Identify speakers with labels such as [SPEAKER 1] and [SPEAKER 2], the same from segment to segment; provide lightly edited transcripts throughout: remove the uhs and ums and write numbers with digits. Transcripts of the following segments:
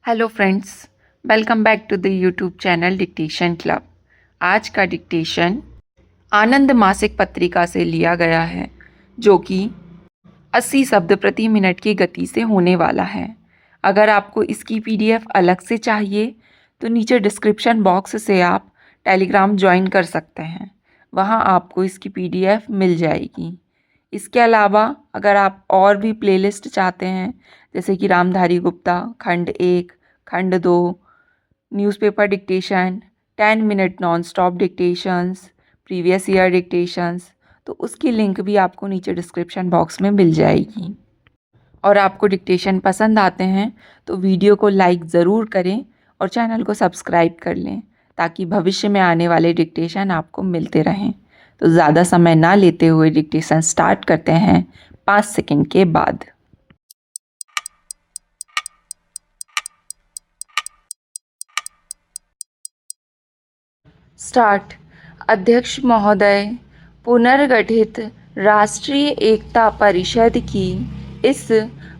[SPEAKER 1] Hello friends, welcome back to the YouTube channel dictation club. आज का dictation आनंद मासिक पत्रिका से लिया गया है, जो कि 80 शब्द प्रति मिनट की गति से होने वाला है। अगर आपको इसकी पीडीएफ अलग से चाहिए तो नीचे डिस्क्रिप्शन बॉक्स से आप टेलीग्राम ज्वाइन कर सकते हैं, वहाँ आपको इसकी पीडीएफ मिल जाएगी। इसके अलावा अगर आप और भी प्लेलिस्ट चाहते हैं, जैसे कि रामधारी गुप्ता खंड 1, खंड 2, newspaper dictation, 10 minute non stop dictations, previous year dictations, तो उसकी लिंक भी आपको नीचे डिस्क्रिप्शन बॉक्स में मिल जाएगी। और आपको डिक्टेशन पसंद आते हैं तो वीडियो को लाइक ज़रूर करें और चैनल को सब्सक्राइब कर लें, ताकि भविष्य में आने वाले डिक्टेशन आपको मिलते रहें। तो ज़्यादा समय ना लेते हुए डिक्टेशन स्टार्ट करते हैं 5 सेकंड के बाद। स्टार्ट। अध्यक्ष महोदय, पुनर्गठित राष्ट्रीय एकता परिषद की इस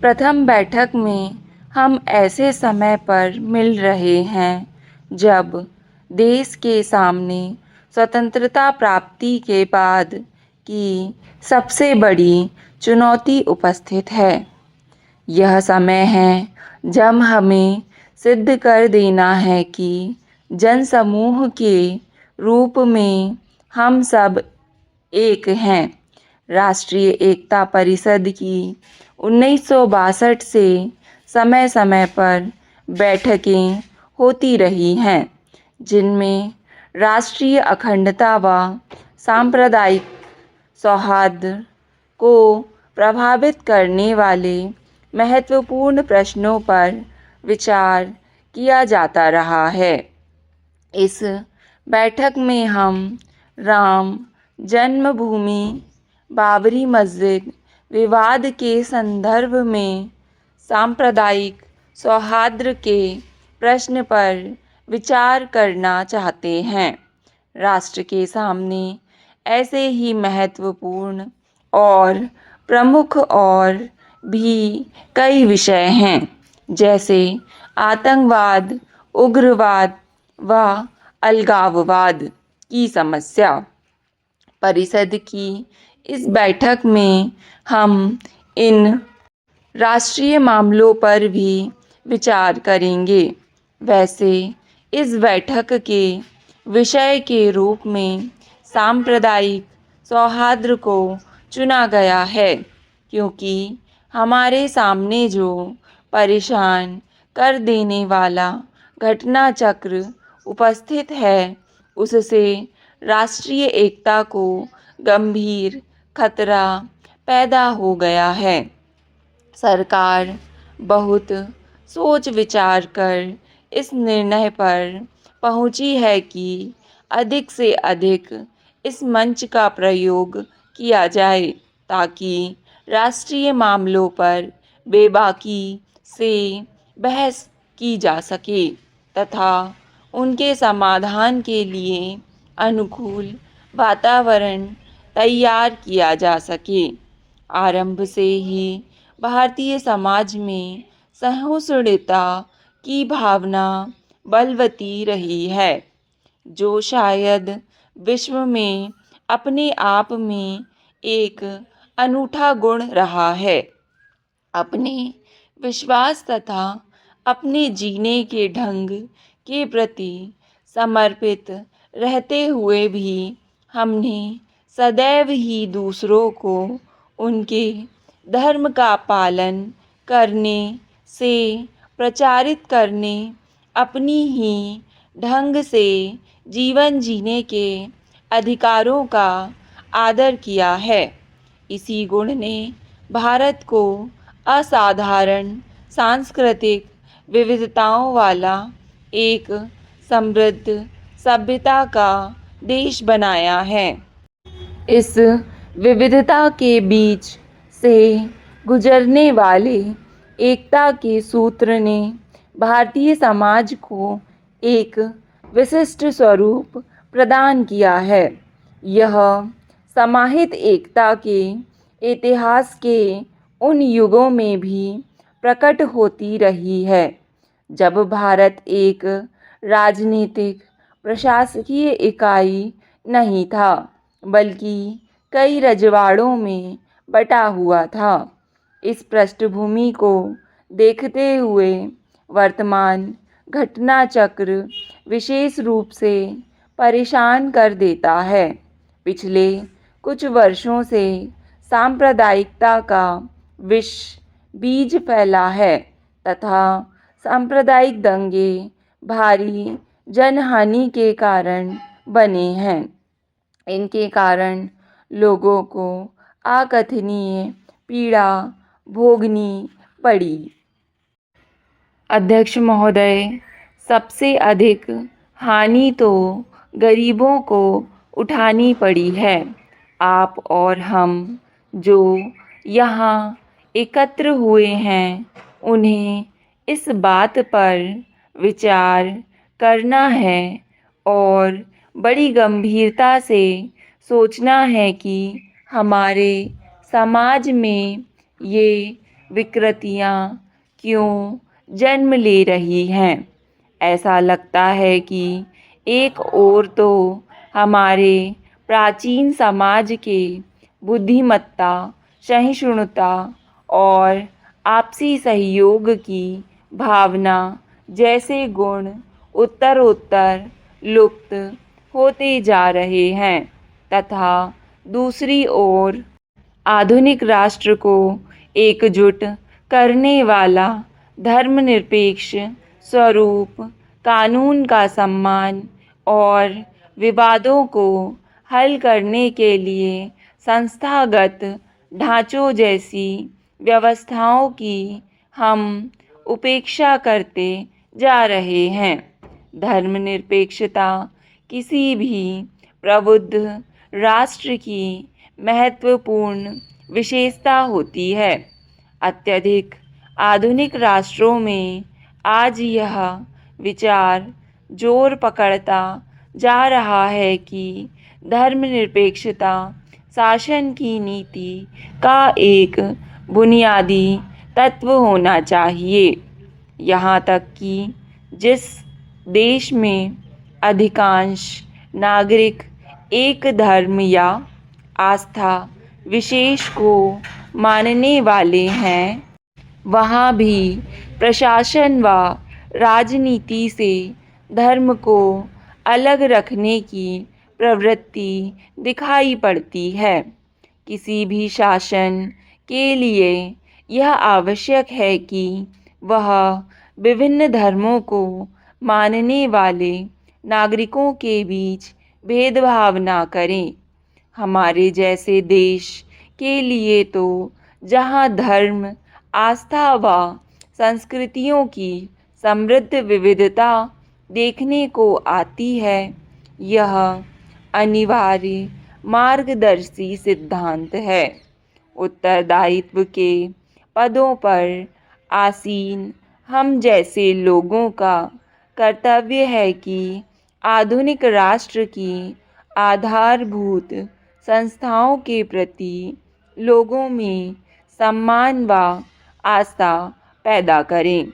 [SPEAKER 1] प्रथम बैठक में हम ऐसे समय पर मिल रहे हैं जब देश के सामने स्वतंत्रता प्राप्ति के बाद की सबसे बड़ी चुनौती उपस्थित है। यह समय है जब हमें सिद्ध कर देना है कि जनसमूह के रूप में हम सब एक हैं। राष्ट्रीय एकता परिषद की 1962 से समय समय पर बैठकें होती रही हैं, जिनमें राष्ट्रीय अखंडता व सांप्रदायिक सौहार्द को प्रभावित करने वाले महत्वपूर्ण प्रश्नों पर विचार किया जाता रहा है। इस बैठक में हम राम जन्मभूमि, बाबरी मस्जिद विवाद के संदर्भ में सांप्रदायिक सौहार्द के प्रश्न पर विचार करना चाहते हैं। राष्ट्र के सामने ऐसे ही महत्वपूर्ण और प्रमुख और भी कई विषय हैं, जैसे आतंकवाद, उग्रवाद व अलगाववाद की समस्या। परिषद की इस बैठक में हम इन राष्ट्रीय मामलों पर भी विचार करेंगे। वैसे इस बैठक के विषय के रूप में सांप्रदायिक सौहार्द को चुना गया है, क्योंकि हमारे सामने जो परेशान कर देने वाला घटना चक्र उपस्थित है, उससे राष्ट्रीय एकता को गंभीर खतरा पैदा हो गया है। सरकार बहुत सोच विचार कर इस निर्णय पर पहुंची है कि अधिक से अधिक इस मंच का प्रयोग किया जाए, ताकि राष्ट्रीय मामलों पर बेबाकी से बहस की जा सके तथा उनके समाधान के लिए अनुकूल वातावरण तैयार किया जा सके। आरंभ से ही भारतीय समाज में सहिष्णुता की भावना बलवती रही है, जो शायद विश्व में अपने आप में एक अनूठा गुण रहा है। अपने विश्वास तथा अपने जीने के ढंग के प्रति समर्पित रहते हुए भी हमने सदैव ही दूसरों को उनके धर्म का पालन करने से प्रचारित करने, अपनी ही ढंग से जीवन जीने के अधिकारों का आदर किया है। इसी गुण ने भारत को असाधारण सांस्कृतिक विविधताओं वाला एक समृद्ध सभ्यता का देश बनाया है। इस विविधता के बीच से गुजरने वाले एकता के सूत्र ने भारतीय समाज को एक विशिष्ट स्वरूप प्रदान किया है। यह समाहित एकता के इतिहास के उन युगों में भी प्रकट होती रही है जब भारत एक राजनीतिक प्रशासकीय इकाई नहीं था, बल्कि कई रजवाड़ों में बटा हुआ था। इस पृष्ठभूमि को देखते हुए वर्तमान घटना चक्र विशेष रूप से परेशान कर देता है। पिछले कुछ वर्षों से सांप्रदायिकता का विष बीज फैला है तथा सांप्रदायिक दंगे भारी जनहानि के कारण बने हैं। इनके कारण लोगों को अकथनीय पीड़ा भोगनी पड़ी। अध्यक्ष महोदय, सबसे अधिक हानि तो गरीबों को उठानी पड़ी है। आप और हम जो यहाँ एकत्र हुए हैं, उन्हें इस बात पर विचार करना है और बड़ी गंभीरता से सोचना है कि हमारे समाज में ये विकृतियाँ क्यों जन्म ले रही हैं। ऐसा लगता है कि एक ओर तो हमारे प्राचीन समाज के बुद्धिमत्ता, सहिष्णुता और आपसी सहयोग की भावना जैसे गुण उत्तरोत्तर लुप्त होते जा रहे हैं तथा दूसरी ओर आधुनिक राष्ट्र को एकजुट करने वाला धर्मनिरपेक्ष स्वरूप, कानून का सम्मान और विवादों को हल करने के लिए संस्थागत ढांचों जैसी व्यवस्थाओं की हम उपेक्षा करते जा रहे हैं। धर्मनिरपेक्षता किसी भी प्रबुद्ध राष्ट्र की महत्वपूर्ण विशेषता होती है। अत्यधिक आधुनिक राष्ट्रों में आज यह विचार जोर पकड़ता जा रहा है कि धर्मनिरपेक्षता शासन की नीति का एक बुनियादी तत्व होना चाहिए। यहाँ तक कि जिस देश में अधिकांश नागरिक एक धर्म या आस्था विशेष को मानने वाले हैं, वहाँ भी प्रशासन व राजनीति से धर्म को अलग रखने की प्रवृत्ति दिखाई पड़ती है। किसी भी शासन के लिए यह आवश्यक है कि वह विभिन्न धर्मों को मानने वाले नागरिकों के बीच भेदभाव न करें। हमारे जैसे देश के लिए तो जहाँ धर्म, आस्था व संस्कृतियों की समृद्ध विविधता देखने को आती है, यह अनिवार्य मार्गदर्शी सिद्धांत है। उत्तरदायित्व के पदों पर आसीन हम जैसे लोगों का कर्तव्य है कि आधुनिक राष्ट्र की आधारभूत संस्थाओं के प्रति लोगों में सम्मान व आस्था पैदा करें।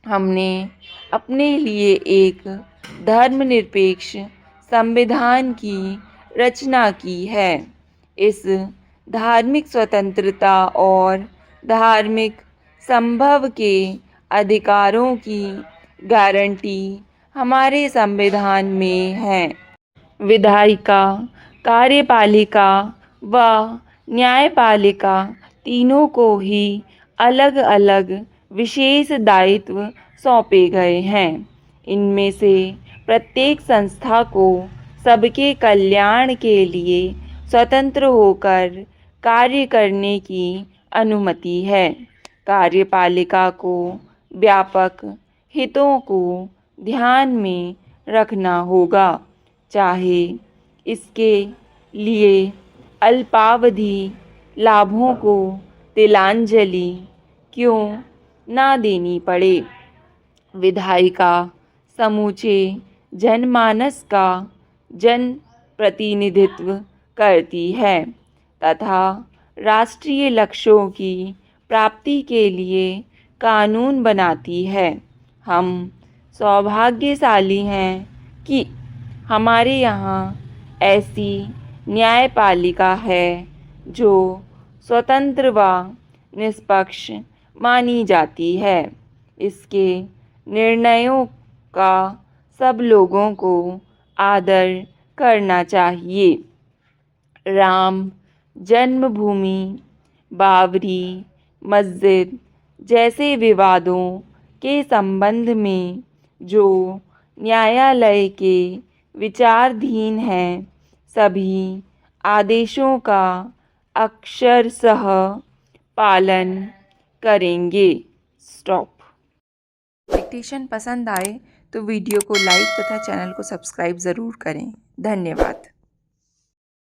[SPEAKER 1] हमने अपने लिए एक धर्मनिरपेक्ष संविधान की रचना की है। इस धार्मिक स्वतंत्रता और धार्मिक संभव के अधिकारों की गारंटी हमारे संविधान में है। विधायिका, कार्यपालिका व न्यायपालिका तीनों को ही अलग अलग विशेष दायित्व सौंपे गए हैं। इनमें से प्रत्येक संस्था को सबके कल्याण के लिए स्वतंत्र होकर कार्य करने की अनुमति है। कार्यपालिका को व्यापक हितों को ध्यान में रखना होगा, चाहे इसके लिए अल्पावधि लाभों को तिलांजलि क्यों ना देनी पड़े। विधायिका समूचे जनमानस का जन प्रतिनिधित्व करती है तथा राष्ट्रीय लक्ष्यों की प्राप्ति के लिए कानून बनाती है। हम सौभाग्यशाली हैं कि हमारे यहाँ ऐसी न्यायपालिका है जो स्वतंत्र व निष्पक्ष मानी जाती है। इसके निर्णयों का सब लोगों को आदर करना चाहिए। राम जन्मभूमि, बाबरी मस्जिद जैसे विवादों के संबंध में जो न्यायालय के विचाराधीन हैं, सभी आदेशों का अक्षरशः पालन करेंगे। स्टॉप। डिक्टेशन पसंद आए तो वीडियो को लाइक तथा चैनल को सब्सक्राइब ज़रूर करें। धन्यवाद।